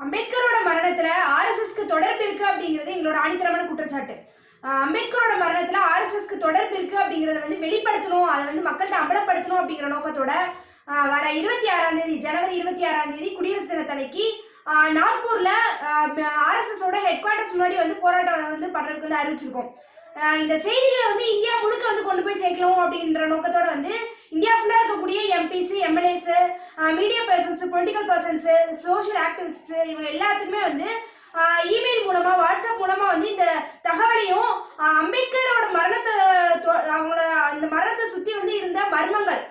அம்பேத்கரோட மரணத்துல ஆர்எஸ்எஸ்க்கு தொடர்பு இருக்கு அப்படிங்கிறது எங்களோட ஆணித்தரமான குற்றச்சாட்டு. அம்பேத்கரோட மரணத்துல ஆர்எஸ்எஸ்க்கு தொடர்பு இருக்கு அப்படிங்கறத வெளிப்படுத்தணும், அதை மக்கள்கிட்ட அம்பலப்படுத்தணும் அப்படிங்கிற நோக்கத்தோட வர 26ஆம் தேதி ஜனவரி 26ஆம் தேதி குடியரசு தினத்தன்னைக்கு நாக்பூர்ல ஆர்எஸ்எஸ் ஓட ஹெட் குவார்டர்ஸ் முன்னாடி போராட்டம் பண்றதுக்கு அறிவிச்சிருக்கோம். இந்த செய்திகளை இந்தியா முழுக்க கொண்டு போய் சேர்க்கணும் அப்படின்ற நோக்கத்தோட இந்தியா ஃபுல்லா இருக்கக்கூடிய MPs, MLAs, media persons, political persons, social activist இவங்க எல்லாத்துக்குமே இமெயில் மூலமா, வாட்ஸ்அப் மூலமா இந்த தகவலையும் அம்பேத்கரோட மரணத்தை அவங்களோட அந்த மரணத்தை சுத்தி இருந்த மர்மங்கள்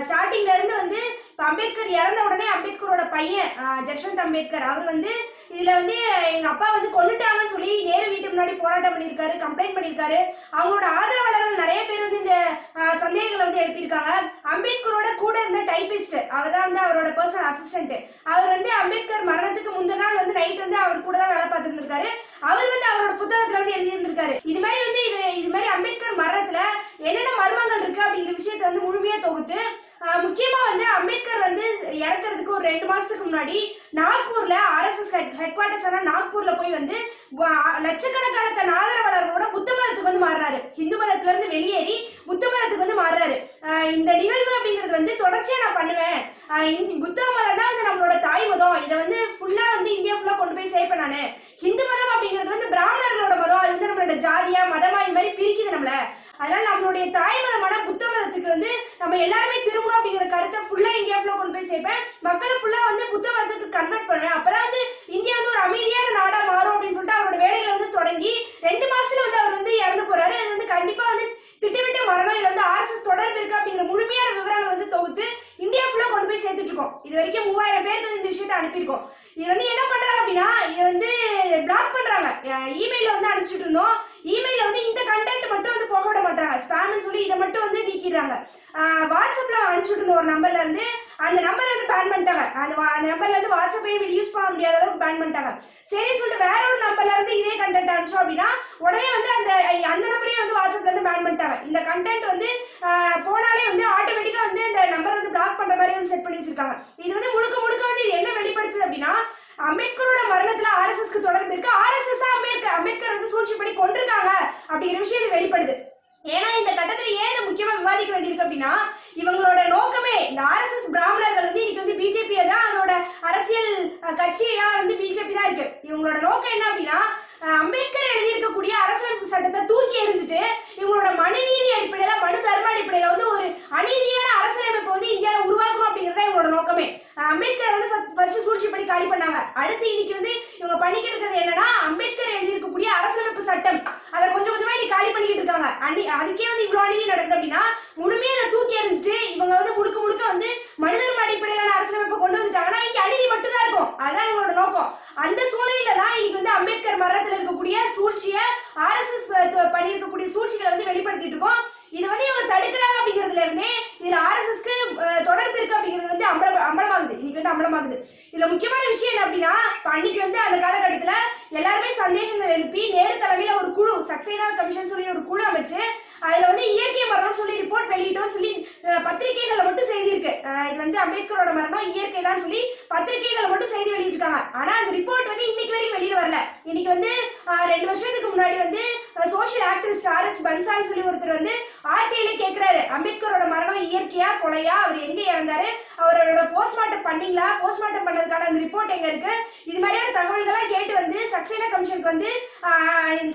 ஸ்டார்டிங்ல இருந்து அம்பேத்கர் இறந்த உடனே அம்பேத்கரோட பையன் ஜஸ்வந்த் அம்பேத்கர் அவர் இதுல எங்க அப்பா கொன்னுட்டாங்கன்னு சொல்லி நேரு வீட்டு முன்னாடி போராட்டம் பண்ணியிருக்காரு, கம்ப்ளைண்ட் பண்ணியிருக்காரு. அவங்களோட ஆதரவாளர்கள் நிறைய பேர் இந்த சந்தேகங்களை எழுப்பியிருக்காங்க. அம்பேத்கரோட கூட இருந்த டைபிஸ்ட் அவர் தான் அவரோட பர்சனல் அசிஸ்டன்ட். அவர் அம்பேத்கர் மரணத்துக்கு முந்தின நாள் நைட் அவர் கூட தான் வேலை பார்த்துருந்திருக்காரு. அவர் அவரோட புத்தகத்துல எழுதியிருந்திருக்காரு. இது மாதிரி அம்பேத்கர் மரணத்துல என்னென்ன மர்மங்கள் இருக்கு அப்படிங்கிற விஷயத்த முழுமையா தொகுத்து முக்கியமா அம்பேத்கர் இறக்கிறதுக்கு ஒரு 2 மாசத்துக்கு முன்னாடி நாக்பூர்ல ஆர்எஸ்எஸ் ஹெட் குவார்டர்ஸ் நாக்பூர்ல போய் லட்சக்கணக்கான தன் ஆதரவாளர்களோட புத்த மதத்துக்கு மாறுறாரு. இந்து மதத்துல இருந்து வெளியேறி புத்த மதத்துக்கு மாறுறாரு. இந்த நிகழ்வு அப்படிங்கிறது தொடர்ச்சியா நான் பண்ணுவேன். புத்த மதம் தான் நம்மளோட தாய் மதம். இதை ஃபுல்லா இந்தியா ஃபுல்லா கொண்டு போய் சேர்ப்பேன் நானு. ஹிந்து மதம் அப்படிங்கிறது பிராமணர்களோட மதம். அது நம்மளோட ஜாதியா மதமா இது மாதிரி பிரிக்குது நம்மள. அதனால நம்மளுடைய தாய் மதமான புத்த மதத்துக்கு நம்ம எல்லாருமே திரும்பணும் அப்படிங்கிற கருத்தை ஃபுல்லா இந்தியா ஃபுல்லா கொண்டு போய் சேர்ப்பேன். மக்களை ஃபுல்லா புத்த மதத்துக்கு கன்வெர்ட் பண்ணுவேன். அப்பதான் இந்தியா ஒரு அமைதியான நாடா மாறும் அப்படின்னு சொல்லிட்டு அவரோட வேலைகளை தொடங்கி 2 மாசத்துல அவர் இறந்து போறாரு. அது கண்டிப்பா திட்டமிட்ட மரணம். இதுல ஆர்எஸ்எஸ் தொடர்பு இருக்கு அப்படிங்கிற முழுமையான விவரங்கள் தொகுத்து இந்தியா ஃபுல்லா கொண்டு போய் சேர்த்துட்டு இருக்கோம். இது வரைக்கும் 3000 பேருக்கு இந்த விஷயத்தை அனுப்பியிருக்கோம். இது என்ன பண்றாங்க அப்படின்னா, இதை பிளாக் பண்றாங்க. இமெயில அனுப்பிச்சுட்டு இருந்தோம். இமெயில இந்த கண்டென்ட் மட்டும் போக விட மாட்டாங்க. ஸ்பாம்னு சொல்லி இதை மட்டும் நீக்கிடுறாங்க. வாட்ஸ்அப்ல அனுப்பிச்சுட்டு இருந்த ஒரு நம்பர்ல இருந்து அந்த நம்பர் பேன் பண்ணிட்டாங்க. அந்த நம்பர்ல இருந்து வாட்ஸ்அப்பையும் யூஸ் பண்ண முடியாத அளவுக்கு பேன் பண்ணிட்டாங்க. சரின்னு சொல்லிட்டு வேற ஒரு நம்பர்ல இருந்து இதே கண்டென்ட் அனுப்பிச்சோம் அப்படின்னா உடனே அந்த நம்பரையும் வாட்ஸ்அப்ல இருந்து பேன் பண்ணிட்டாங்க. இந்த கண்டென்ட் போனாலே ஆட்டோமேட்டிக்கா இந்த நம்பர் பிளாக் பண்ற மாதிரி செட் பண்ணி வச்சிருக்காங்க. இது முழுக்க முழுக்க இது என்ன வெளிப்படுத்துது அப்படின்னா, அம்பேத்கரோட மரணத்துல ஆர்எஸ்எஸ்க்கு தொடர்பு இருக்கு. ஆர்எஸ்எஸ் தான் அம்பேத்கர் சூழ்ச்சி பண்ணி கொண்டிருக்காங்க அப்படிங்கிற விஷயம் இது வெளிப்படுது. ஏன்னா இந்த கட்டத்துல ஏன் முக்கியமா விவாதிக்க வேண்டியிருக்கு அப்படின்னா, இவங்களோட நோக்கமே இந்த ஆர்எஸ்எஸ் பிராமணர்கள் இன்னைக்கு பிஜேபியை தான் அதோட அரசியல் கட்சியா பிஜேபி தான் இருக்கு. இவங்களோட நோக்கம் என்ன அப்படின்னா, அம்பேத்கர் எழுதியிருக்கக்கூடிய அரசியலமைப்பு சட்டத்தை தூக்கி எறிஞ்சிட்டு இவங்களோட மனுநீதி அடிப்படையில, மனு தர்ம அடிப்படையில ஒரு அநீதியான அரசியலமைப்பை இந்தியாவில உருவாக்கணும் அப்படிங்கறத இவங்களோட நோக்கமே. அம்பேத்கர் ஃபர்ஸ்ட் சூழ்ச்சி பண்ணி காலி பண்ணாங்க. அடுத்து இன்னைக்கு இவங்க பண்ணிக்கிட்டு இருக்கிறது என்னன்னா, அம்பேத்கர் எழுதியிருக்கக்கூடிய அரசியலமைப்பு சட்டம் அதை கொஞ்சம் கொஞ்சமா இன்னைக்கு காலி பண்ணிக்கிட்டு இருக்காங்க. அதுக்கே இவ்வளவு அநீதி நடக்குது அப்படின்னா முழுமையா அதை தூக்கி எறிஞ்சிட்டு இவங்க முழுக்க முழுக்க மனு தர்ம அடிப்படையிலான அரசியலமைப்பை கொண்டு வந்துட்டாங்கன்னா இங்க அநீதி மட்டும் தான் இருக்கும். அதுதான் இவங்களோட நோக்கம். அந்த சூழ்நிலையில தான் இன்னைக்கு அம்பேத்கர் மரணத்துல இருக்கக்கூடிய சூழ்ச்சியை, ஆர்எஸ்எஸ் பண்ணியிருக்கக்கூடிய சூழ்ச்சிகளை வெளிப்படுத்திட்டு இருக்கோம். இது இவங்க தடுக்கிறாங்க அப்படிங்கிறதுல இருந்தே இதுல ஆர்எஸ்எஸ்க்கு தொடர்பு இருக்கு அப்படிங்கிறது அம்பலமாகுது. இன்னைக்கு அம்பலமாகுது. இதுல முக்கியமான விஷயம் என்ன அப்படின்னா, அன்னைக்கு அந்த காலகட்டத்துல எல்லாருமே சந்தேகங்கள் எழுப்பி நேரு தலைமையில ஒரு குழு, சக்சேனா கமிஷன் சொல்லி ஒரு குழு அமைச்சு அதுல இயற்கை மரணம் சொல்லி ரிப்போர்ட் வெளியிட்டோம் சொல்லி பத்திரிகைகள்ல மட்டும் செய்தி இருக்கு. இது அம்பேத்கரோட மரணம் இயற்கை தான் சொல்லி பத்திரிகைகள்ல மட்டும் செய்தி வெளியிட்டிருக்காங்க. ஆனா அந்த ரிப்போர்ட் இன்னைக்கு வரைக்கும் வெளியில வரல. இன்னைக்கு 2 வருஷத்துக்கு முன்னாடி சோஷியல் ஆக்டிவிஸ்ட் ஆர்எச் பன்சால் சொல்லி ஒருத்தர் ஆர்டிஐல கேட்கிறாரு, அம்பேத்கரோட மரணம் இயற்கையா கொலையா, அவர் எங்க இறந்தாரு, அவரோட போஸ்ட்மார்ட்டம் பண்ணீங்களா, போஸ்ட்மார்ட்டம் பண்ணதுக்கான அந்த ரிப்போர்ட் எங்க இருக்கு, இது மாதிரியான தகவல்கள்லாம் கேட்டு சக்சேனா கமிஷனுக்கு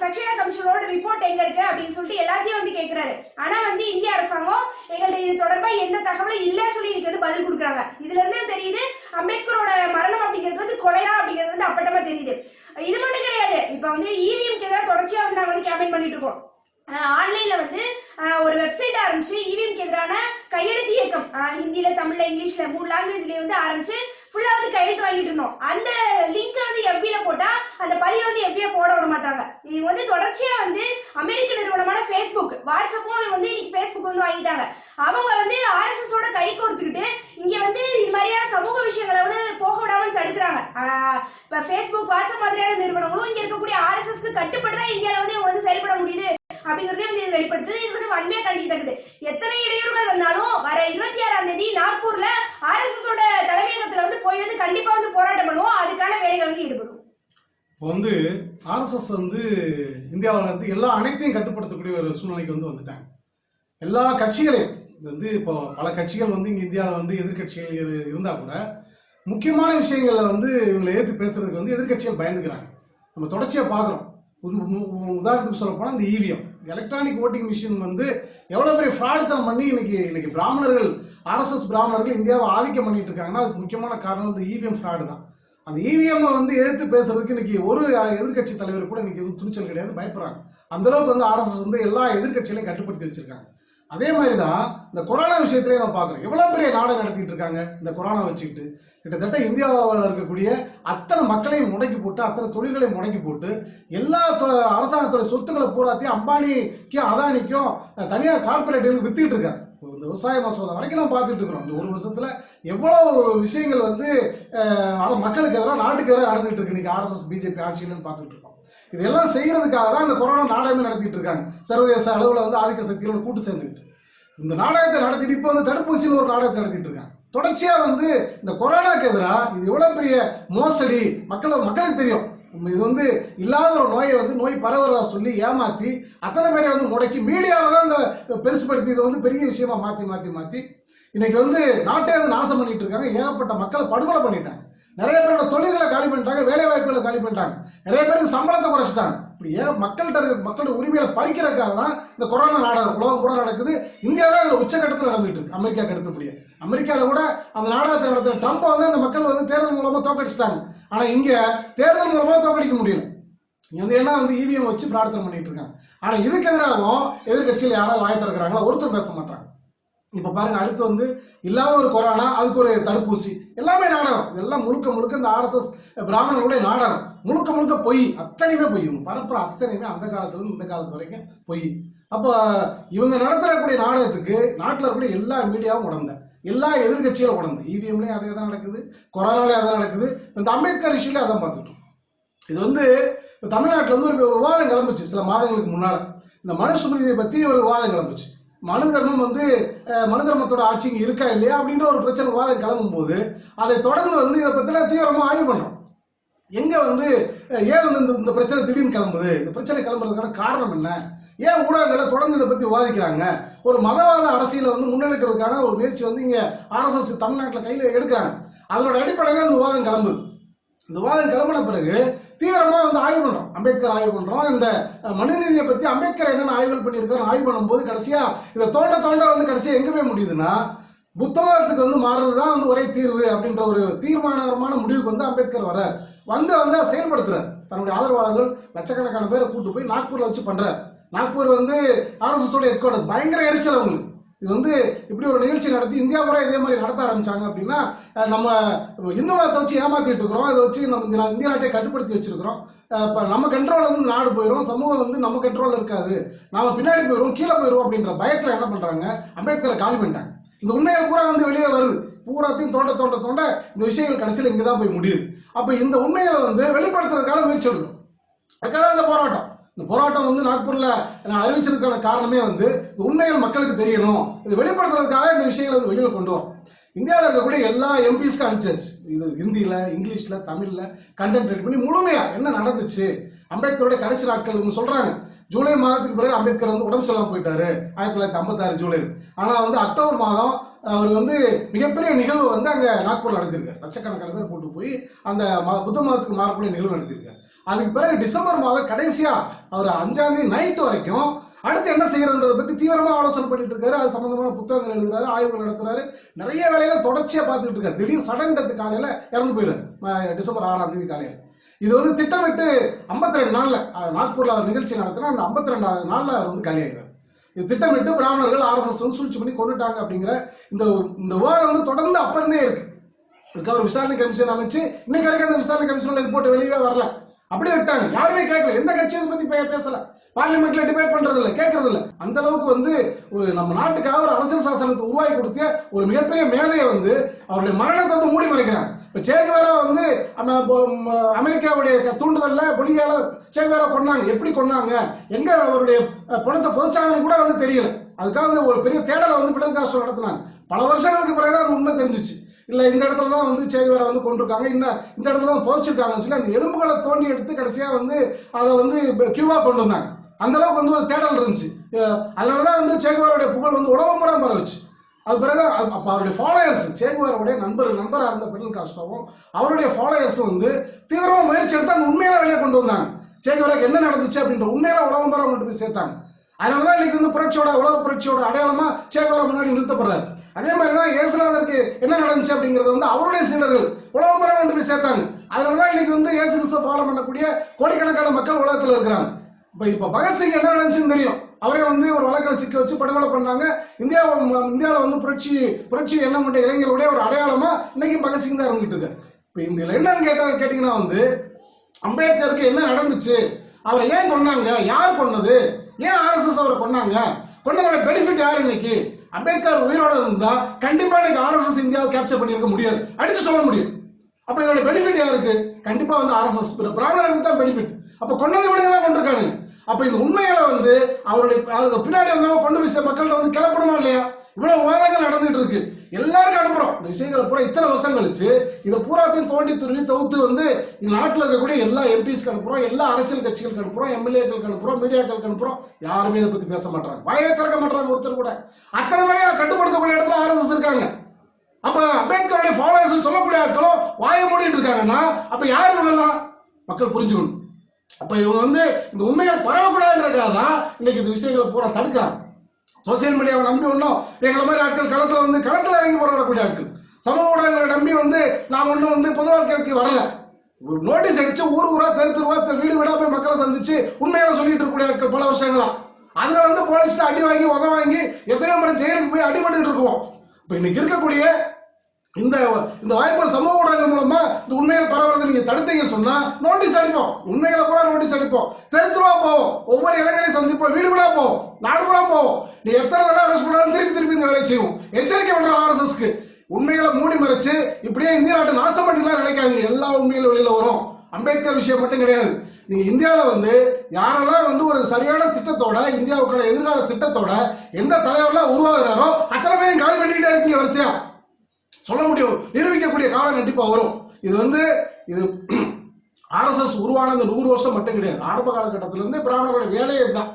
சக்சேனா கமிஷனோட ரிப்போர்ட் எங்க இருக்கு அப்படின்னு சொல்லிட்டு எல்லாத்தையும் கேட்கிறாரு. ஆனா இந்திய அரசாங்கம் எங்கள்ட்ட இது தொடர்பா எந்த தகவலும் இல்லைன்னு சொல்லி இன்னைக்கு பதில் கொடுக்குறாங்க. இதுல இருந்து தெரியுது அம்பேத்கரோட மரணம் அப்படிங்கிறது கொலையா அப்படிங்கிறது அப்பட்டமா தெரியுது. இது மட்டும் கிடையாது. இப்ப இவிஎம்க்கு எதிராக தொடர்ச்சியா நாங்க கேம்பெயின் பண்ணிட்டு இருக்கோம். ஆன்லைன்ல ஒரு வெப்சைட் ஆரம்பிச்சு இவிஎம்க்கு எதிரான கையெழுத்து இயக்கம் ஹிந்தியில, தமிழ்ல, இங்கிலீஷ்ல 3 லாங்குவேஜ்லயே ஆரம்பிச்சு ஃபுல்லா கையெழுத்து வாங்கிட்டு இருந்தோம். அந்த லிங்க் எஃபில போட்டா அந்த பதிவு எஃபில போட விட மாட்டாங்க. இவங்க தொடர்ச்சியா அமெரிக்க நிறுவனமான ஃபேஸ்புக், வாட்ஸ்அப்பும் இன்னைக்கு ஃபேஸ்புக் வாங்கிட்டாங்க. அவங்க ஆர்எஸ்எஸ் ஓட கை கோர்த்துக்கிட்டு இங்க இது மாதிரியான சமூக விஷயங்களை போக விடாம தடுக்கிறாங்க. இப்ப ஃபேஸ்புக், வாட்ஸ்அப் மாதிரியான நிறுவனங்களும் இங்க இருக்கக்கூடிய ஆர்எஸ்எஸ்க்கு கட்டுப்பட்டு தான் இந்தியாவில இவங்க செயல்பட முடியுது அப்படிங்கறதே இது வெளிப்படுத்துது. இது வன்மையா கண்டிக்கத்தக்கது. எத்தனை இடையூறுகள் வந்தாலும் வர 26ஆம் தேதி நாக்பூர்ல ஆர்எஸ்எஸ் ஓட தலைமையகத்துல போய் கண்டிப்பா போராட்டம் பண்ணுவோம். அதுக்கான வேலைகள் ஈடுபடும். இப்போ வந்து ஆர்எஸ்எஸ் வந்து இந்தியாவில் வந்து எல்லா அனைத்தையும் கட்டுப்படுத்தக்கூடிய ஒரு சூழ்நிலைக்கு வந்து வந்துட்டாங்க. எல்லா கட்சிகளையும் வந்து இப்போ பல கட்சிகள் வந்து இங்கே இந்தியாவில் வந்து எதிர்கட்சிகள் இருந்தால் கூட முக்கியமான விஷயங்களில் வந்து இவங்களை எதிர்த்து பேசுறதுக்கு வந்து எதிர்கட்சிகள் பயந்துக்கிறாங்க. நம்ம தொடர்ச்சியாக பார்க்குறோம். உதாரணத்துக்கு சொல்ல போனால் இந்த இவிஎம் எலக்ட்ரானிக் ஓட்டிங் மிஷின் வந்து எவ்வளோ பெரிய ஃப்ராடுத்தனம் பண்ணி இன்னைக்கு பிராமணர்கள் ஆர்எஸ்எஸ் பிராமணர்கள் இந்தியாவை ஆதிக்கம் பண்ணிட்டு இருக்காங்கன்னா அதுக்கு முக்கியமான காரணம் இந்த இவிஎம் ஃப்ராடு தான். அந்த இவிஎம் வந்து எதிர்த்து பேசுறதுக்கு இன்னைக்கு ஒரு எதிர்கட்சி தலைவர் கூட இன்னைக்கு வந்து துணிச்சல் கிடையாது, பயப்படுறாங்க. அந்த அளவுக்கு வந்து ஆர்எஸ்எஸ் வந்து எல்லா எதிர்கட்சிகளையும் கட்டுப்படுத்தி வச்சிருக்காங்க. அதே மாதிரி தான் இந்த கொரோனா விஷயத்திலே நம்ம பார்க்குறோம். எவ்வளோ பெரிய நாடகம் நடத்திட்டு இருக்காங்க இந்த கொரோனா வச்சுக்கிட்டு. கிட்டத்தட்ட இந்தியாவில் இருக்கக்கூடிய அத்தனை மக்களையும் முடக்கி போட்டு அத்தனை தொழில்களையும் முடக்கி போட்டு எல்லா அரசாங்கத்தோட சொத்துக்களை பூராத்தையும் அம்பானிக்கும் அதானிக்கும் தனியார் கார்பரேட்டுகளுக்கு வித்துக்கிட்டு இருக்காங்க. இந்த விவசாய மசோதா வரைக்கும் நம்ம பார்த்துட்டு இருக்கிறோம். இந்த ஒரு வருஷத்துல எவ்வளவு விஷயங்கள் வந்து மக்களுக்கு எதிராக நாட்டுக்கு எதிராக நடந்துட்டு இருக்கு இன்னைக்கு ஆர்எஸ்எஸ் பிஜேபி ஆட்சியிலன்னு பார்த்துட்டு இருக்கோம். இதெல்லாம் செய்யறதுக்காக தான் இந்த கொரோனா நாடகமே நடத்திட்டு இருக்காங்க. சர்வதேச அளவில் வந்து ஆதிக்க சக்திகளோட கூட்டு சேர்ந்துக்கிட்டு இந்த நாடகத்தை நடத்திட்டு இப்போ வந்து தடுப்பூசின்னு ஒரு நாடகத்தை நடத்திட்டு இருக்காங்க. தொடர்ச்சியா வந்து இந்த கொரோனாக்கு எதிராக இது எவ்வளவு பெரிய மோசடி மக்களுக்கு தெரியும். இது வந்து இல்லாத ஒரு நோயை வந்து நோய் பரவுறதா சொல்லி ஏமாத்தி அத்தனை பேரை வந்து முடக்கி மீடியாவில் தான் இந்த பெருசுப்படுத்தி இதை வந்து பெரிய விஷயமா மாற்றி இன்னைக்கு வந்து நாட்டை வந்து நாசம் பண்ணிட்டு இருக்காங்க. ஏகப்பட்ட மக்களை படுகொலை பண்ணிட்டாங்க. நிறைய பேரோட தொழில்களை காலி பண்ணிட்டாங்க, வேலை வாய்ப்புகளை காலி பண்ணிட்டாங்க, நிறைய பேருக்கு சம்பளத்தை குறைச்சிட்டாங்க. இப்படி மக்களோட உரிமையை பறிக்கிறதுக்காக தான் இந்த கொரோனா நாடகம் உலகம் கூட நடக்குது. இந்தியாவில் அதில் உச்சகட்டத்தில் நடந்துட்டு இருக்கு. அமெரிக்காவுக்கு அடுத்தபடியே அமெரிக்காவில் கூட அந்த நாடகத்தை நடத்துகிற ட்ரம்ப்பை வந்து அந்த மக்கள் வந்து தேர்தல் மூலமா தோக்கடிச்சிட்டாங்க. ஆனால் இங்கே தேர்தல் மூலமா தோக்கடிக்க முடியல. இங்கே வந்து என்ன வந்து இவிஎம் வச்சு பிரார்த்தனை பண்ணிட்டு இருக்காங்க. ஆனால் இதுக்கு எதிராகவும் எதிர்கட்சியில் யாராவது வாய் திறக்கிறாங்களா? ஒருத்தர் பேச மாட்டாங்க. இப்போ பாருங்க, அடுத்து வந்து இல்லாத ஒரு கொரோனா, அதுக்கு ஒரு தடுப்பூசி, எல்லாமே நாடகம். இதெல்லாம் முழுக்க இந்த ஆர்எஸ்எஸ் பிராமணர்களுடைய நாடகம். முழுக்க பொய், அத்தனையுமே பொய். இவங்க பரப்புற அத்தனையுமே அந்த காலத்துல இருந்து இந்த காலத்து வரைக்கும் பொய். அப்போ இவங்க நடத்தக்கூடிய நாடகத்துக்கு நாட்டில் இருக்கக்கூடிய எல்லா மீடியாவும் உடந்த, எல்லா எதிர்கட்சிகளும் உடந்த. இவிஎம்லேயும் அதே தான் நடக்குது, கொரோனாலேயும் அதான் நடக்குது. இந்த அம்பேத்கர் இஷ்யூலேயும் அதான் பார்த்துட்டோம். இது வந்து தமிழ்நாட்டில் வந்து ஒரு விவாதம் கிளம்புச்சு சில மாதங்களுக்கு முன்னால். இந்த மனுஸ்மிருதியை பற்றி ஒரு விவாதம் கிளம்புச்சு. மனு தர்மத்தோட ஆட்சி இருக்கா இல்லையா அப்படின்ற ஒரு பிரச்சனை விவாதம் கிளம்பும் போது அதை தொடர்ந்து வந்து இதை பற்றிலாம் தீவிரமாக ஆய்வு பண்ணுறோம். எங்கே வந்து ஏன் வந்து இந்த பிரச்சனை திடீர்னு கிளம்புது, இந்த பிரச்சனை கிளம்புறதுக்கான காரணம் என்ன, ஏன் ஊடகங்களை தொடர்ந்து இதை பற்றி விவாதிக்கிறாங்க, ஒரு மதவாத அரசியலை வந்து முன்னெடுக்கிறதுக்கான ஒரு முயற்சி வந்து இங்கே ஆர்எஸ்எஸ் தமிழ்நாட்டில் கையில் எடுக்கிறாங்க. அதனோட அடிப்படையில் இந்த விவாதம் கிளம்புது. இந்த விவாதம் கிளம்பின பிறகு தீவிரமா வந்து ஆய்வு பண்றோம். அம்பேத்கர் ஆய்வு பண்றோம். இந்த மனுநீதியை பத்தி அம்பேத்கர் என்னென்ன ஆய்வுகள் பண்ணியிருக்காரு ஆய்வு பண்ணும்போது கடைசியா இதை தோண்ட வந்து கடைசியா எங்க போய் முடியுதுன்னா புத்த மதத்துக்கு வந்து மாறுறதுதான் வந்து ஒரே தீர்வு அப்படின்ற ஒரு தீர்மானகரமான முடிவுக்கு வந்து அம்பேத்கர் வர்றார். வந்து செயல்படுத்துறாரு. தன்னுடைய ஆதரவாளர்கள் லட்சக்கணக்கான பேரை கூட்டு போய் நாக்பூர்ல வச்சு பண்றாரு. நாக்பூர் வந்து ஆர்எஸ்எஸ் ஓட ஹெட் குவார்டர்ஸ். பயங்கர எரிச்சல் அவங்களுக்கு. இது வந்து இப்படி ஒரு நிகழ்ச்சி நடத்தி இந்தியா பூரா இதே மாதிரி நடத்த ஆரம்பிச்சாங்க அப்படின்னா நம்ம இந்து மதத்தை வச்சு ஏமாத்திட்டு இருக்கிறோம். இதை வச்சு நம்ம இந்திய நாட்டை கட்டுப்படுத்தி வச்சிருக்கிறோம். இப்போ நம்ம கண்ட்ரோல் வந்து நாடு போயிடும், சமூகம் வந்து நம்ம கண்ட்ரோல் இருக்காது, நாம பின்னாடி போயிடுவோம், கீழே போயிடுவோம் அப்படின்ற பயத்தில் என்ன பண்றாங்க, அம்பேத்கரை காலி பண்ணிட்டாங்க. இந்த உண்மைகள் பூரா வந்து வெளியே வருது. பூராத்தையும் தோண்ட இந்த விஷயங்கள் கடைசியில் இங்கே தான் போய் முடியுது. அப்போ இந்த உண்மைகளை வந்து வெளிப்படுத்துறதுக்கான முயற்சி எடுக்கும். அதுக்காக இந்த போராட்டம் வந்து நாக்பூர்ல அறிவிச்சதுக்கான காரணமே வந்து இந்த உண்மைகள் மக்களுக்கு தெரியணும், இது வெளிப்படுத்துறதுக்காக இந்த விஷயங்களை வந்து வெளியில கொண்டு வரும். இந்தியாவில் இருக்கக்கூடிய எல்லா எம்பிஸ்க்கு அனுப்பிச்சாச்சு. இது ஹிந்தியில, இங்கிலீஷ்ல, தமிழ்ல கண்டென்ட் ரெடி பண்ணி முழுமையா என்ன நடந்துச்சு, அம்பேத்கரோட கடைசி நாட்கள் இவங்க சொல்றாங்க. ஜூலை மாதத்துக்கு பிறகு அம்பேத்கர் வந்து உடம்பு சொல்லாம போயிட்டாரு 1956 ஜூலை. ஆனா வந்து அக்டோபர் மாதம் அவர் வந்து மிகப்பெரிய நிகழ்வு வந்து அங்க நாக்பூர்ல நடத்திருக்காரு. லட்சக்கணக்கான பேர் கூட்டு போய் அந்த புத்த மதத்துக்கு மாறக்கூடிய நிகழ்வு நடத்திருக்காரு. அதுக்கு பிறகு டிசம்பர் மாதம் கடைசியா அவர் 5ஆம் தேதி நைட்டு வரைக்கும் அடுத்து என்ன செய்யறதுன்றதை பத்தி தீவிரமா ஆலோசனை பண்ணிட்டு இருக்காரு. அது சம்பந்தமான புத்தகங்கள் எழுதுறாரு, ஆய்வுகள் நடத்துறாரு, நிறைய வேலைகளை தொடர்ச்சியா பார்த்துட்டு இருக்காரு. திடீர்னு சடன் டெத் காலையில இறந்து போயிடுறாரு டிசம்பர் 6ஆம் தேதி காலையில. இது வந்து திட்டமிட்டு 52 நாள்ல நாக்பூர்ல அவர் நிகழ்ச்சி நடத்தினா அந்த 52வது நாள்ல அவர் வந்து காலியாகிறார். இது திட்டமிட்டு பிராமணர்கள் ஆர்எஸ்எஸ் வந்து சூழ்ச்சி பண்ணி கொண்டுட்டாங்க அப்படிங்கிற இந்த விவாதம் வந்து தொடர்ந்து அப்ப இருந்தே இருக்கு. இதுக்கு ஒரு விசாரணை கமிஷன் அமைச்சு இன்னைக்கு வரைக்கும் அந்த விசாரணை கமிஷனோட ரிப்போர்ட் வெளியே வரல. அப்படியே விட்டாங்க. யாருமே கேட்கல. எந்த கட்சியை பத்தி பேசல, பார்லிமெண்ட்ல டிபேட் பண்றது இல்லை, கேட்கறது இல்லை. அந்த அளவுக்கு வந்து ஒரு நம்ம நாட்டுக்காக ஒரு அரசியல் சாசனத்தை உருவாக்கி கொடுத்த ஒரு மிகப்பெரிய மேதையை வந்து அவருடைய மரணத்தை வந்து மூடி மறைக்கிறாங்க. இப்ப சேகுவேரா வந்து அமெரிக்காவுடைய தூண்டுதல்ல பொலிவியால சேகுவேரா கொண்டாங்க. எப்படி கொண்டாங்க, எங்க அவருடைய பணத்தை புதைச்சாங்கன்னு கூட வந்து தெரியல. அதுக்காக வந்து ஒரு பெரிய தேடலை வந்து பிடல் காஸ்ட்ரோ நடத்தினாங்க. பல வருஷங்களுக்கு பிறகுதான் உண்மை தெரிஞ்சிச்சு. இல்ல இந்த இடத்துல தான் வந்து சேகுவேரா வந்து கொண்டிருக்காங்க, இந்த இடத்துல தான் புதைச்சிருக்காங்கன்னு சொல்லி அந்த எலும்புகளை தோண்டி எடுத்து கடைசியா வந்து அதை வந்து கியூவா கொண்டு வந்தாங்க. அந்த அளவுக்கு வந்து ஒரு தேடல் இருந்துச்சு. அதனாலதான் வந்து சேகுவேராவுடைய புகழ் வந்து உலகம் முறை பரவுச்சு. அது பிறகு அப்ப அவருடைய ஃபாலோயர்ஸ், சேகுவேராவுடைய நண்பராக இருந்த பிடல் காஸ்ட்ரோவும் அவருடைய ஃபாலோயர்ஸும் வந்து தீவிரமா முயற்சி எடுத்து அந்த உண்மையில வெளியே கொண்டு வந்தாங்க. சேகுவேராக்கு என்ன நடந்துச்சு அப்படின்ற உண்மையில உலகம் முறை கொண்டு போய் சேர்த்தாங்க. அதனாலதான் இன்னைக்கு வந்து புரட்சியோட, உலக புரட்சியோட அடையாளமா சேகுவேரா முன்னாடி நிறுத்தப்படுறாரு. அதே மாதிரிதான் இயேசுநாதருக்கு என்ன நடந்துச்சு அப்படிங்கறது வந்து அவருடைய சீடர்கள் உலகம் முறை கொண்டு போய் சேர்த்தாங்க. அதனாலதான் இன்னைக்கு வந்து இயேசு கிறிஸ்துவ ஃபாலோ பண்ணக்கூடிய கோடிக்கணக்கான மக்கள் உலகத்துல இருக்கிறாங்க. இப்ப பகத்சிங் என்ன நடந்துச்சுன்னு தெரியும். அவரே வந்து ஒரு வழக்கில் சிக்க வச்சு படுகொலை பண்ணாங்க. இந்தியாவில் வந்து புரட்சி எண்ணம் கொண்ட இளைஞர்களுடைய ஒரு அடையாளமா இன்னைக்கு பகத்சிங் தான் இருந்துட்டு இருக்காரு. இப்ப இதுல என்னன்னு கேட்டீங்கன்னா வந்து அம்பேத்கருக்கு என்ன நடந்துச்சு, அவரை ஏன் கொண்டாங்க, யார் கொன்னது, ஏன் RSS அவரை கொண்டாங்க, கொண்டதோட பெனிஃபிட் யார்? இன்னைக்கு அம்பேத்கர் உயிரோட இருந்தா கண்டிப்பா இன்னைக்கு RSS இந்தியாவை கேப்சர் பண்ணிருக்க முடியாது, அடிச்சு சொல்ல முடியும். அப்ப இதோட பெனிஃபிட் யாருக்கு? கண்டிப்பா வந்து RSS பிராமணருக்கு தான் பெனிஃபிட். அப்ப கொண்டதை விட தான் கொண்டிருக்காங்க. அப்ப இந்த உண்மையில வந்து அவருடைய பின்னாடி கொண்டு போய் மக்கள்கிட்ட வந்து கிளப்பணுமா இல்லையா? இவ்வளவு விவாதங்கள் நடந்துட்டு இருக்கு, எல்லாருக்கும் அனுப்புறோம். இந்த விஷயங்களை பூரா இத்தனை வருஷம் கழிச்சு இதை பூராத்தையும் தோண்டி துருவி தொகுத்து வந்து நாட்டில் இருக்கக்கூடிய எல்லா எம்பிஸ்க்கு அனுப்புறோம், எல்லா அரசியல் கட்சிகளுக்கு அனுப்புறோம், எம்எல்ஏக்களுக்கு அனுப்புறோம், மீடியாக்களுக்கு அனுப்புறோம். யாருமே இதை பத்தி பேச மாட்டாங்க, வாயை திறக்க மாட்டாங்க ஒருத்தர் கூட. அத்தனை வகையை கட்டுப்படுத்தக்கூடிய இடத்துல RSS இருக்காங்க. அப்ப அம்பேத்கருடைய ஃபாலோவர்ஸ் சொல்லக்கூடிய ஆட்களும் வாயை மூடிட்டு இருக்காங்கன்னா அப்ப யாரு இவங்கெல்லாம்? மக்கள் புரிஞ்சுக்கணும். அப்ப இவங்க வந்து இந்த உண்மைகள் பரவக்கூடாதுன்றதுக்காக தான் இன்னைக்கு இந்த விஷயங்களை பூரா தடுக்கிறாங்க. சோசியல் மீடியாவை நம்பி ஒன்றும் எங்களை மாதிரி ஆட்கள் களத்துல இறங்கி போராடக்கூடிய ஆட்கள், சமூக ஊடகங்களை நம்பி வந்து நாம் ஒன்றும் வந்து பொது வாழ்க்கைக்கு வரல. நோட்டீஸ் அடிச்சு ஊரா தெருவா வீடு வீடா போய் மக்களை சந்திச்சு உண்மையான சொல்லிட்டு இருக்கக்கூடிய ஆட்கள் பல வருஷங்களா. அதுல வந்து போலீஸ் அடி வாங்கி உத வாங்கி எத்தனையோ முறை ஜெயிலுக்கு போய் அடிபட்டு இருக்கோம். இப்ப இன்னைக்கு இருக்கக்கூடிய இந்த வாய்ப்புகள் சமூக ஊடகங்கள் மூலமா இந்த உண்மைகள் பரவுறதை நீங்க தடுத்தீங்கன்னு சொன்னா நோட்டீஸ் அடிப்போம், உண்மைகளை கூட நோட்டீஸ் அடிப்போம், தெருவா போவோம், ஒவ்வொரு இளைஞரையும் சந்திப்போம், வீடு வீடா போவோம், நாடு பூரா போவோம். நீ எத்தனை தடவை அரெஸ்ட் பண்ணாலும் திருப்பி இந்த வேலையை செய்வோம். எச்சரிக்கை பண்றோம் RSSக்கு. உண்மைகளை மூடி மறைச்சு இப்படியே இந்திய நாட்டு நாசம் பண்ணிக்கலாம் நினைக்காதீங்க. எல்லா உண்மையிலும் வெளியில வரும். அம்பேத்கர் விஷயம் மட்டும் கிடையாது. நீங்க இந்தியாவில வந்து யாரெல்லாம் வந்து ஒரு சரியான திட்டத்தோட, இந்தியாவுக்கான எதிர்கால திட்டத்தோட எந்த தலைவர்லாம் உருவாகிறாரோ அத்தனை பேரும் கால் பண்ணிக்கிட்டே இருக்கீங்க வரிசையா. சொல்ல முடியும், நிரூபிக்கக்கூடிய காலம் கண்டிப்பா வரும். இது RSS உருவானது 100 வருஷம் மட்டும் கிடையாது. ஆரம்ப காலகட்டத்திலிருந்து பிராமணர்களுடைய வேலையே தான்.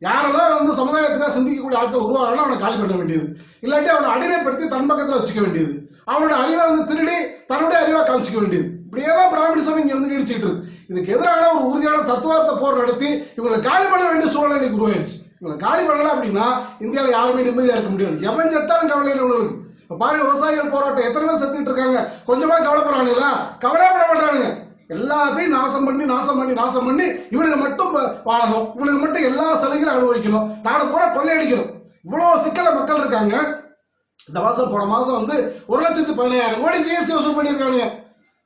யாரெல்லாம் வந்து சமுதாயத்துக்காக சிந்திக்கக்கூடிய ஆட்கள் உருவாகிறாலும் அவனை காலி பண்ண வேண்டியது, இல்லாட்டி அவனை அடிமைப்படுத்தி தன் பக்கத்தில் வச்சுக்க வேண்டியது, அவனோட அறிவை வந்து திருடி தன்னுடைய அறிவா காமிச்சிக்க வேண்டியது. இப்படியேதான் பிராமணிசம் இங்க வந்து நீடிச்சுட்டு இருக்கு. இதுக்கு எதிரான ஒரு உறுதியான தத்துவார்த்த போர் நடத்தி இவங்களை காலி பண்ண வேண்டிய சூழ்நிலை இன்னைக்கு உருவாயிருச்சு. இவங்களை காலி பண்ணல அப்படின்னா இந்தியாவில் யாருமே நிம்மதியா இருக்க முடியாது. எவன் செத்தாலும் கவலை உள்ளவங்களுக்கு. இப்ப பாருங்க, விவசாயிகள் போராட்டம் எத்தனை பேர் செத்துட்டு இருக்காங்க, கொஞ்சமா கவலைப்படுறாங்களா? கவலைப்பட மாட்டானுங்க. எல்லாத்தையும் நாசம் பண்ணி இவனுக்கு மட்டும் வாழணும், இவனுக்கு மட்டும் எல்லா சலுகையும் அனுபவிக்கணும், நாடு பூரா கொள்ளையடிக்கணும். இவ்வளவு சிக்கல மக்கள் இருக்காங்க. இந்த மாசம் போன மாசம் வந்து 1,15,000 கோடி GST வசூல் பண்ணியிருக்காங்க.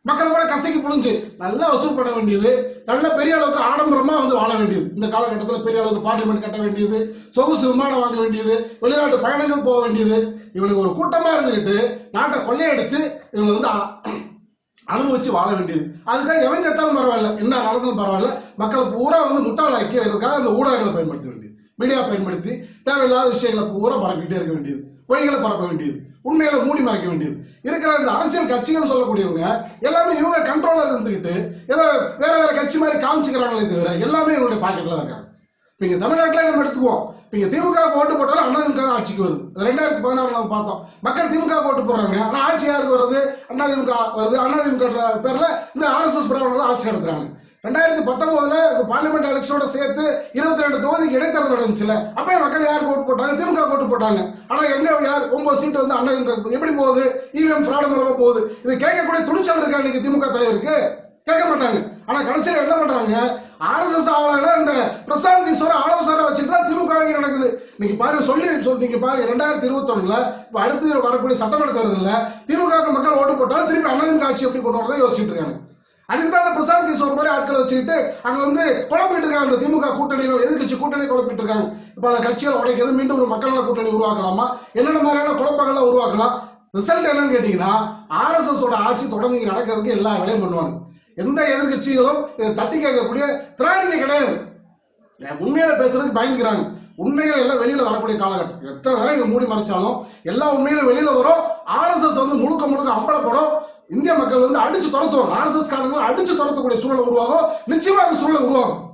மக்கள் கூட கசைக்கு புழிஞ்சு நல்லா வசூல் பண்ண வேண்டியது, நல்ல பெரிய அளவுக்கு ஆடம்பரமா வந்து வாழ வேண்டியது. இந்த காலகட்டத்தில் பெரிய அளவுக்கு பார்லிமெண்ட் கட்ட வேண்டியது, சொகுசு விமானம் வாங்க வேண்டியது, வெளிநாட்டு பயணங்கள் போக வேண்டியது. இவனுக்கு ஒரு கூட்டமா இருந்துகிட்டு நாட்டை கொள்ளையடிச்சு இவங்க வந்து அனுபவிச்சு வாழ வேண்டியது. அதுக்காக எவன் செத்தாலும் பரவாயில்ல, என்ன நடந்தாலும் பரவாயில்ல, மக்களை பூரா வந்து முட்டாளாக்கி அதுக்காக அந்த ஊடகங்களை பயன்படுத்த வேண்டியது, மீடியா பயன்படுத்தி தேவையில்லாத விஷயங்களை பூரா பரப்பிக்கிட்டே இருக்க வேண்டியது, பொய்களை பரப்ப வேண்டியது, உண்மையில மூடி மறைக்க வேண்டியது. இருக்கிற இந்த அரசியல் கட்சிகள் சொல்லக்கூடியவங்க எல்லாமே இவங்க கண்ட்ரோலர் இருந்துகிட்டு ஏதோ வேற கட்சி மாதிரி காமிச்சுக்கிறாங்களே தவிர எல்லாமே இவங்களுடைய பாக்கெட்ல தான் இருக்காங்க. இங்க தமிழ்நாட்டில் நம்ம எடுத்துக்குவோம், இங்க திமுக ஓட்டு போட்டாலும் அதிமுக தான் ஆட்சிக்கு வருது. 2016 நம்ம பார்த்தோம், மக்கள் திமுக ஓட்டு போடுறாங்க, ஆனா ஆட்சி யாருக்கு வருது? அதிமுக வருது. அதிமுக பேர்ல இந்த RSS பிரபலங்கள் ஆட்சி நடத்துறாங்க. 2019 பார்லிமெண்ட் எலெக்ஷனோட சேர்த்து 22 தொகுதிக்கு இடைத்தேர்தல் நடந்துச்சுல, அப்பயே மக்கள் யாருக்கு ஓட்டு போட்டாங்க? திமுக ஓட்டு போட்டாங்க. ஆனா எங்க யார் 9 சீட்டு வந்து அதிமுக எப்படி போகுது? EVM ஃப்ராட் மூலமா போகுது. இது கேட்கக்கூடிய துணிச்சல் இருக்கா இன்னைக்கு திமுக தலைவருக்கு? கேட்க மாட்டாங்க. ஆனா கடைசியில் என்ன பண்றாங்க? RSS ஆளுநர் இந்த பிரசாந்த் கிஷோர் ஆலோசனை வச்சுட்டு தான் திமுக நடக்குது. நீங்க பாருங்க, நீங்க பாருங்க 2021 இப்ப அடுத்து வரக்கூடிய சட்டமன்ற தேர்தலில் திமுக மக்கள் ஓட்டு போட்டாலும் திருப்பி அதிமுக ஆட்சி எப்படி கொண்டு வரதை யோசிச்சுட்டு இருக்காங்க. அதுக்கு தான் இந்த பிரசாந்த் கிஷோர் மாதிரி ஆட்களை வச்சுக்கிட்டு அங்க வந்து குழப்பிட்டு இருக்காங்க. அந்த திமுக கூட்டணியில் எதிர்கட்சி கூட்டணி குழப்பிட்டு இருக்காங்க. இப்ப அந்த கட்சிகள் உடைக்கிறது, மீண்டும் ஒரு மக்கள் நல கூட்டணி உருவாக்கலாமா, என்னென்ன மாதிரியான குழப்பங்கள்லாம் உருவாக்கலாம். ரிசல்ட் என்னன்னு கேட்டீங்கன்னா RSS ஓட ஆட்சி தொடர்ந்து இங்க நடக்கிறதுக்கு எல்லா வேலையும் பண்ணுவாங்க. எந்த எதிர்கட்சிகளும் இதை தட்டி கேட்கக்கூடிய திராணிங்க கிடையாது. உண்மையில பேசுறதுக்கு பயந்துக்கிறாங்க. உண்மைகள் எல்லாம் வெளியில வரக்கூடிய காலகட்டம். எத்தனை தான் இங்க மூடி மறைச்சாலும் எல்லா உண்மைகளும் வெளியில வரும். ஆர்எஸ்எஸ் வந்து முழுக்க அம்பலப்படும். இந்திய மக்கள் வந்து அடிச்சு துரத்துவாங்க. ஆர்எஸ்எஸ் காரங்க அடிச்சு துரத்தக்கூடிய சூழல் உருவாகும். நிச்சயமா அந்த சூழல் உருவாகும்.